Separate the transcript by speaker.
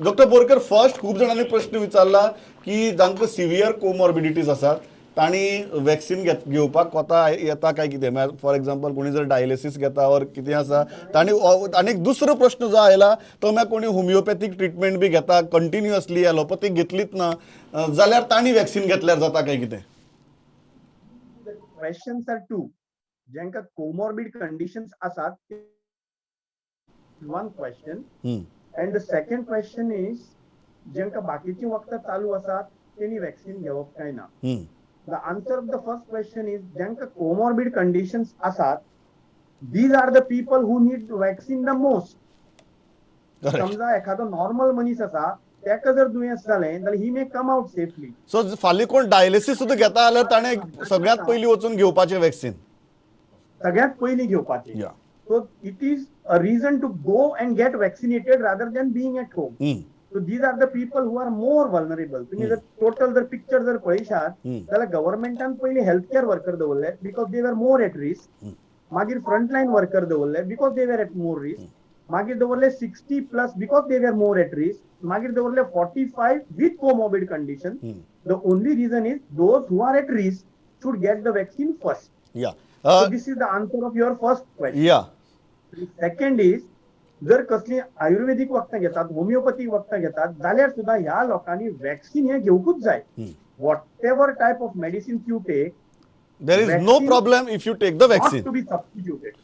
Speaker 1: Doctor Borkar first खूप जणांनी प्रश्न विचारला की जांकां सिव्हियर कोमॉर्बिडिटीज आसात तांणी वॅक्सीन घेवपाक कोता येता काय कितें फॉर एक्झाम्पल कोणी जर डायलिसीस घेता और कितें आसा तांणी आनीक दुसरो प्रश्न जो आयला तो म्हळ्यार कोणी होमिओपॅथीक ट्रिटमेंट बी घेता कंटिन्युअसली ॲलोपॅथीक घेतलीच ना जाल्यार तांणी वॅक्सीन घेतल्यार जाता काय कितें
Speaker 2: questions are two. ज्यांका comorbid conditions asat, one question. And the second question is, ज्यांका बाकीची वखदां चालू असतात त्यांनी वॅक्सीन घेवप काय ना. The answer of the first question is, ज्यांका comorbid conditions asat, these are the people who need vaccine the most. समजा एखादो नॉर्मल मनीस असा त्याका जर दुयेंस जालें जाल्यार ही मे कम आउट सेफली.
Speaker 1: सो फाल्यां कोण डायलिसीस सुद्दां घेता जाल्यार ताणें सगळ्यात पयलीं वचून घेवपाचें वॅक्सीन
Speaker 2: सगळ्यात पयलीं घेवपाचें. So it is a reason to go and get vaccinated rather than being at home. So these are the people who are more vulnerable. तुम्ही जर टोटल जर पिक्चर जर पळयशात जाल्यार गव्हर्नमेंटान पयलीं हेल्थ केअर वर्कर दवरले बिकॉज दे वर more at risk. मागीर frontline worker दवरले because they were at more risk. मागीर दवरले 60+ बिकॉज दे वर मोर एट रिस्क. मागीर दवरले 45 with comorbid condition. The only reason is those who are at risk should get the vaccine first. So this is the answer of your first question. Second is, जर कसली आयुर्वेदिक वखदां घेतात homeopathic वखदां घेतात जाल्यार सुद्दां ह्या लोकांनी वॅक्सीन हे घेवकूच जाय. Whatever type of medicines you take,
Speaker 1: there is no problem if you take the vaccine.
Speaker 2: not to be substituted.